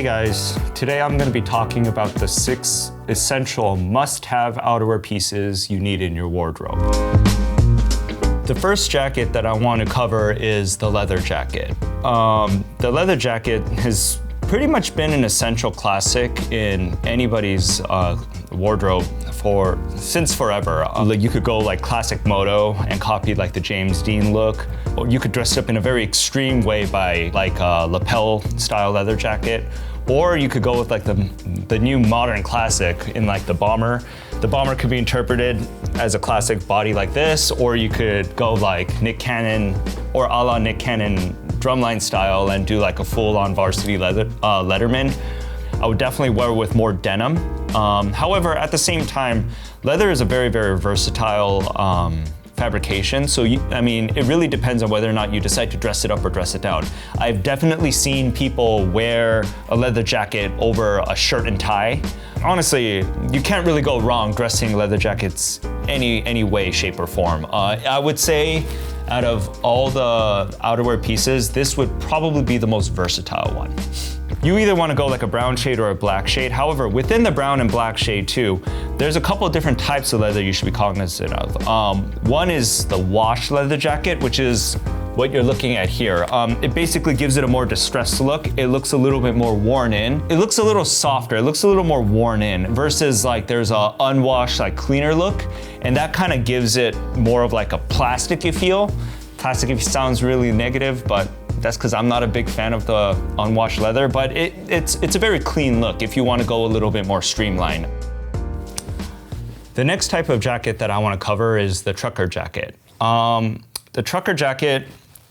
Hey guys, today I'm going to be talking about the 6 essential must-have outerwear pieces you need in your wardrobe. The first jacket that I want to cover is the leather jacket. The leather jacket has pretty much been an essential classic in anybody's wardrobe since forever. You could go like classic moto and copy like the James Dean look, or you could dress it up in a very extreme way by like a lapel style leather jacket, or you could go with like the new modern classic in like the bomber. The bomber could be interpreted as a classic body like this, or you could go like Nick Cannon or a la Nick Cannon drumline style and do like a full-on varsity Letterman. I would definitely wear it with more denim. However, at the same time, leather is a very, very versatile fabrication. So, it really depends on whether or not you decide to dress it up or dress it down. I've definitely seen people wear a leather jacket over a shirt and tie. Honestly, you can't really go wrong dressing leather jackets any way, shape, or form. I would say out of all the outerwear pieces, this would probably be the most versatile one. You either want to go like a brown shade or a black shade. However, within the brown and black shade too, there's a couple of different types of leather you should be cognizant of. One is the wash leather jacket, which is what you're looking at here. It basically gives it a more distressed look. It looks a little bit more worn in. It looks a little softer. It looks a little more worn in versus like there's a unwashed, like cleaner look. And that kind of gives it more of like a plasticky feel. Plasticky sounds really negative, but that's because I'm not a big fan of the unwashed leather, but it's a very clean look if you want to go a little bit more streamlined. The next type of jacket that I want to cover is the trucker jacket. The trucker jacket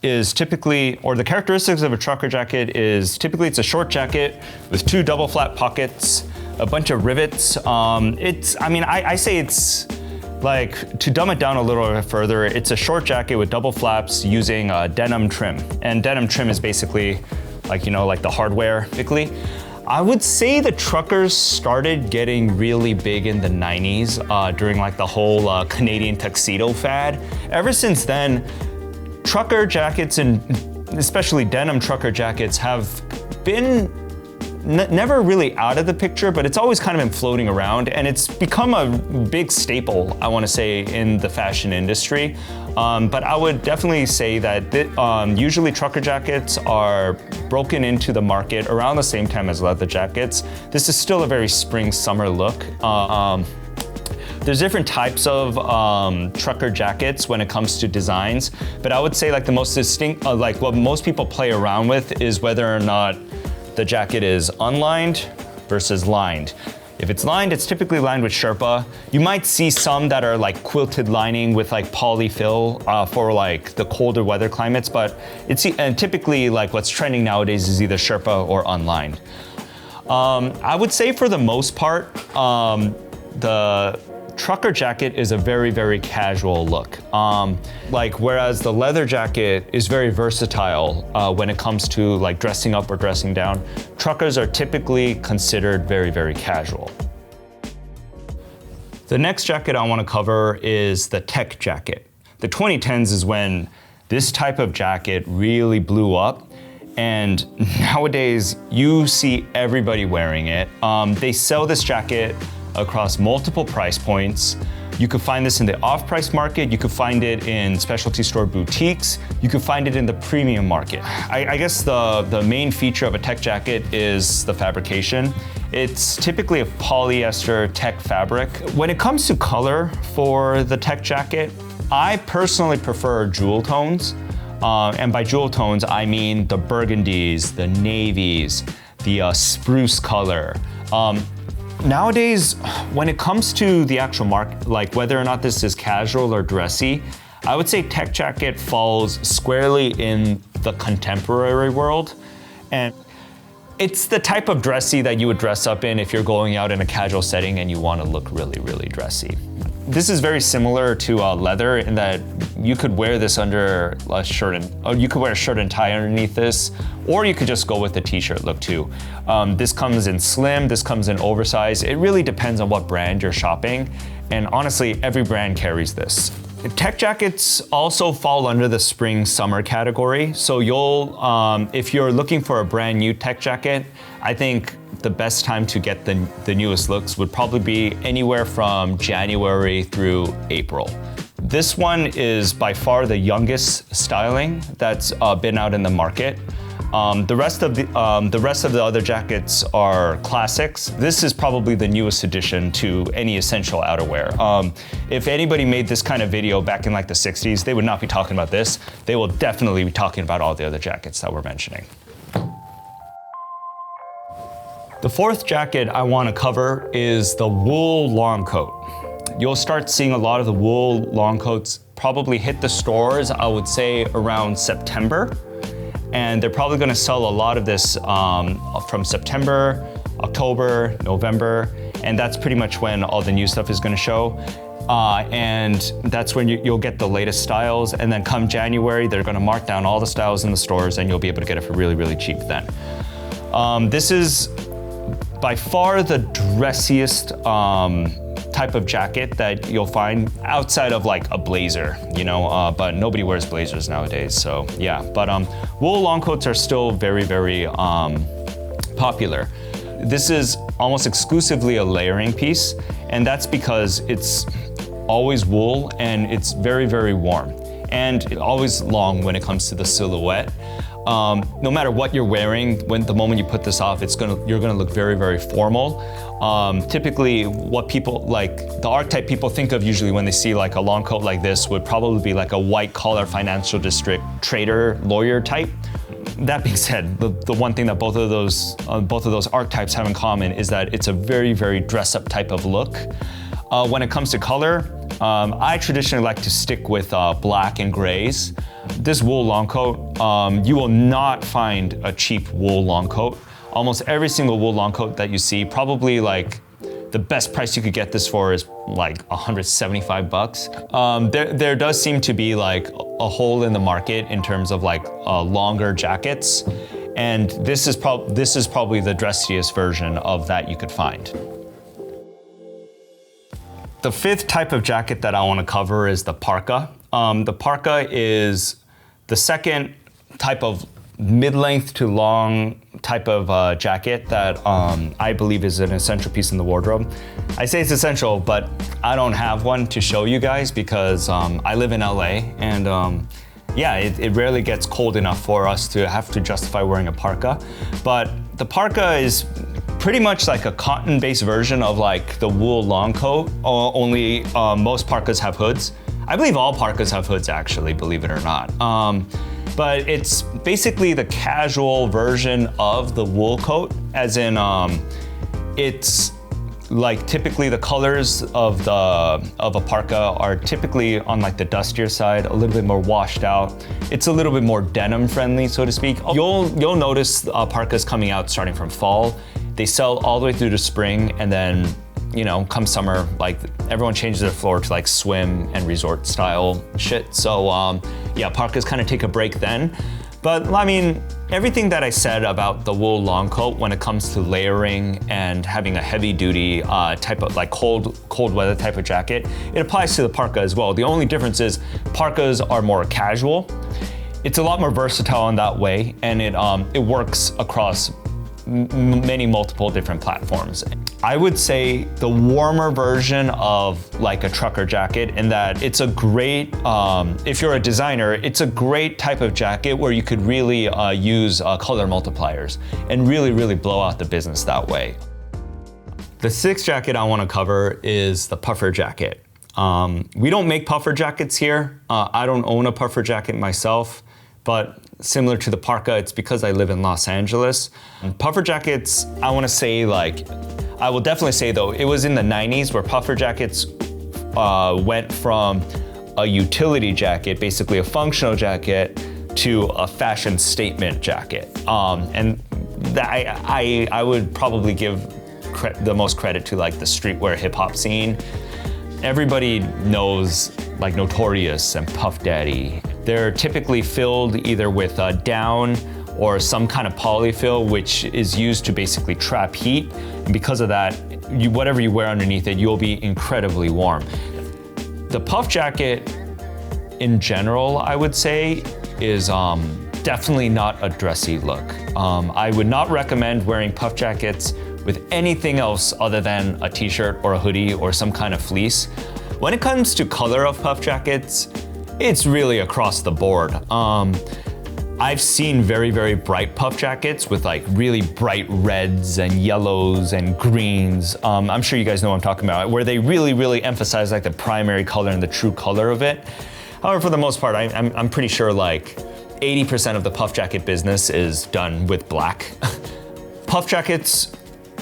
is typically, or the characteristics of a trucker jacket is typically it's a short jacket with 2 double flap pockets, a bunch of rivets. I say it's like, to dumb it down a little bit further, it's a short jacket with double flaps using denim trim. And denim trim is basically like, like the hardware, typically. I would say the truckers started getting really big in the 90s during like the whole Canadian tuxedo fad. Ever since then, trucker jackets and especially denim trucker jackets have been never really out of the picture, but it's always kind of been floating around, and it's become a big staple, I want to say, in the fashion industry. But I would definitely say that usually trucker jackets are broken into the market around the same time as leather jackets. This is still a very spring-summer look. There's different types of trucker jackets when it comes to designs, but I would say like the most distinct, like what most people play around with is whether or not the jacket is unlined versus lined. If it's lined, it's typically lined with Sherpa. You might see some that are like quilted lining with like polyfill for like the colder weather climates, but and typically like what's trending nowadays is either Sherpa or unlined. I would say for the most part, the trucker jacket is a very, very casual look. Whereas the leather jacket is very versatile when it comes to like dressing up or dressing down, truckers are typically considered very, very casual. The next jacket I want to cover is the tech jacket. The 2010s is when this type of jacket really blew up, and nowadays you see everybody wearing it. They sell this jacket across multiple price points. You could find this in the off-price market, you could find it in specialty store boutiques, you could find it in the premium market. I guess the main feature of a tech jacket is the fabrication. It's typically a polyester tech fabric. When it comes to color for the tech jacket, I personally prefer jewel tones. And by jewel tones, I mean the burgundies, the navies, the spruce color. Nowadays, when it comes to the actual market, like whether or not this is casual or dressy, I would say tech jacket falls squarely in the contemporary world. And it's the type of dressy that you would dress up in if you're going out in a casual setting and you want to look really, really dressy. This is very similar to leather in that you could wear this under a shirt you could wear a shirt and tie underneath this, or you could just go with the t-shirt look too. This comes in slim, this comes in oversized. It really depends on what brand you're shopping. And honestly, every brand carries this. Tech jackets also fall under the spring summer category. So you'll, if you're looking for a brand new tech jacket, I think the best time to get the newest looks would probably be anywhere from January through April. This one is by far the youngest styling that's been out in the market. The rest of the other jackets are classics. This is probably the newest addition to any essential outerwear. If anybody made this kind of video back in like the 60s, they would not be talking about this. They will definitely be talking about all the other jackets that we're mentioning. The fourth jacket I want to cover is the wool long coat. You'll start seeing a lot of the wool long coats probably hit the stores, I would say around September. And they're probably gonna sell a lot of this from September, October, November, and that's pretty much when all the new stuff is gonna show. And that's when you'll get the latest styles, and then come January, they're gonna mark down all the styles in the stores and you'll be able to get it for really, really cheap then. This is by far the dressiest type of jacket that you'll find outside of like a blazer, you know, but nobody wears blazers nowadays, so yeah. But wool long coats are still very, very popular. This is almost exclusively a layering piece, and that's because it's always wool and it's very, very warm. And always long when it comes to the silhouette. No matter what you're wearing, the moment you put this off, you're gonna look very, very formal. Typically, what people like, the archetype people think of usually when they see like a long coat like this would probably be like a white collar financial district trader, lawyer type. That being said, the one thing that both of those archetypes have in common is that it's a very, very dress up type of look. When it comes to color, I traditionally like to stick with black and grays. This wool long coat, you will not find a cheap wool long coat. Almost every single wool long coat that you see, probably like the best price you could get this for is like 175 bucks. There does seem to be like a hole in the market in terms of like longer jackets. And this is probably the dressiest version of that you could find. The fifth type of jacket that I want to cover is the parka. The parka is the second type of mid-length to long type of jacket that I believe is an essential piece in the wardrobe. I say it's essential, but I don't have one to show you guys because I live in LA and yeah, it rarely gets cold enough for us to have to justify wearing a parka. But the parka is pretty much like a cotton-based version of like the wool long coat, only most parkas have hoods. I believe all parkas have hoods actually, believe it or not. But it's basically the casual version of the wool coat, as in it's like typically the colors of a parka are typically on like the dustier side, a little bit more washed out. It's a little bit more denim friendly, so to speak. You'll notice parkas coming out starting from fall. They sell all the way through to spring, and then, you know, come summer, like everyone changes their floor to like swim and resort style shit. So yeah, parkas kind of take a break then. But I mean, everything that I said about the wool long coat when it comes to layering and having a heavy duty type of like cold weather type of jacket, it applies to the parka as well. The only difference is parkas are more casual. It's a lot more versatile in that way, and it works across many multiple different platforms. I would say the warmer version of like a trucker jacket, in that it's a great, if you're a designer, it's a great type of jacket where you could really use color multipliers and really, really blow out the business that way. The sixth jacket I want to cover is the puffer jacket. We don't make puffer jackets here. I don't own a puffer jacket myself, but similar to the parka, it's because I live in Los Angeles. Puffer jackets, I want to say like, I will definitely say though, it was in the 90s where puffer jackets went from a utility jacket, basically a functional jacket, to a fashion statement jacket. And that I would probably give the most credit to like the streetwear hip hop scene. Everybody knows like Notorious and Puff Daddy. They're typically filled either with down or some kind of polyfill, which is used to basically trap heat. And because of that, whatever you wear underneath it, you'll be incredibly warm. The puff jacket in general, I would say, is definitely not a dressy look. I would not recommend wearing puff jackets with anything else other than a t-shirt or a hoodie or some kind of fleece. When it comes to color of puff jackets, it's really across the board. I've seen very, very bright puff jackets with like really bright reds and yellows and greens. I'm sure you guys know what I'm talking about, where they really, really emphasize like the primary color and the true color of it. However, for the most part, I'm pretty sure like 80% of the puff jacket business is done with black. Puff jackets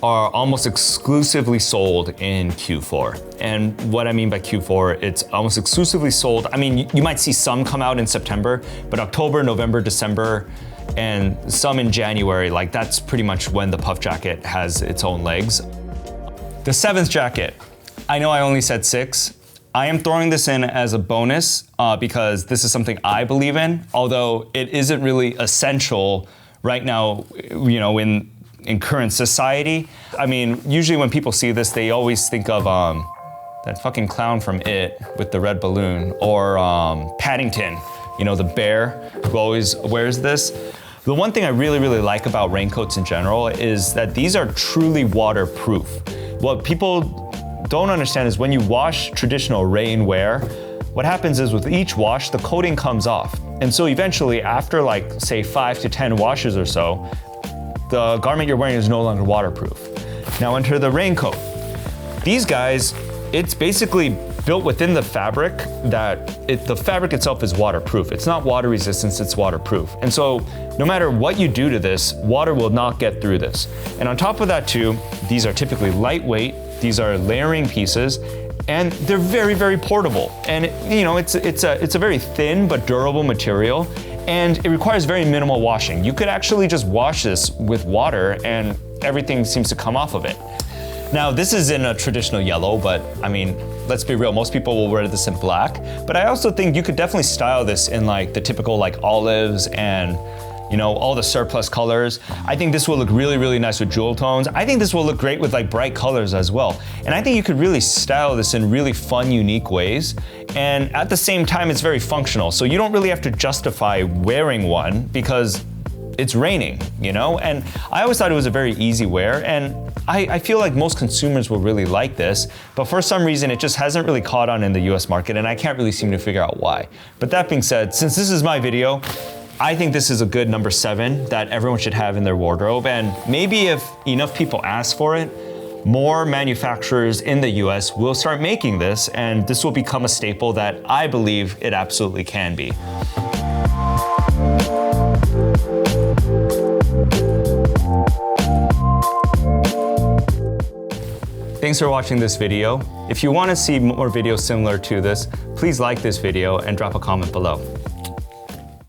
are almost exclusively sold in Q4. And what I mean by Q4, it's almost exclusively sold. I mean, you might see some come out in September, but October, November, December, and some in January, like that's pretty much when the puff jacket has its own legs. The seventh jacket, I know I only said 6. I am throwing this in as a bonus because this is something I believe in, although it isn't really essential right now, you know, in current society. I mean, usually when people see this, they always think of that fucking clown from It with the red balloon, or Paddington, you know, the bear who always wears this. The one thing I really, really like about raincoats in general is that these are truly waterproof. What people don't understand is when you wash traditional rainwear, what happens is with each wash, the coating comes off. And so eventually, after like, say 5 to 10 washes or so, the garment you're wearing is no longer waterproof. Now enter the raincoat. These guys, it's basically built within the fabric that the fabric itself is waterproof. It's not water resistant, it's waterproof. And so no matter what you do to this, water will not get through this. And on top of that too, these are typically lightweight, these are layering pieces, and they're very, very portable. And you know, it's a very thin but durable material, and it requires very minimal washing. You could actually just wash this with water and everything seems to come off of it. Now, this is in a traditional yellow, but I mean, let's be real, most people will wear this in black. But I also think you could definitely style this in like the typical like olives and, you know, all the surplus colors. I think this will look really, really nice with jewel tones. I think this will look great with like bright colors as well. And I think you could really style this in really fun, unique ways. And at the same time, it's very functional. So you don't really have to justify wearing one because it's raining, you know? And I always thought it was a very easy wear. And I feel like most consumers will really like this, but for some reason it just hasn't really caught on in the US market, and I can't really seem to figure out why. But that being said, since this is my video, I think this is a good number 7 that everyone should have in their wardrobe. And maybe if enough people ask for it, more manufacturers in the US will start making this, and this will become a staple that I believe it absolutely can be. Thanks for watching this video. If you want to see more videos similar to this, please like this video and drop a comment below.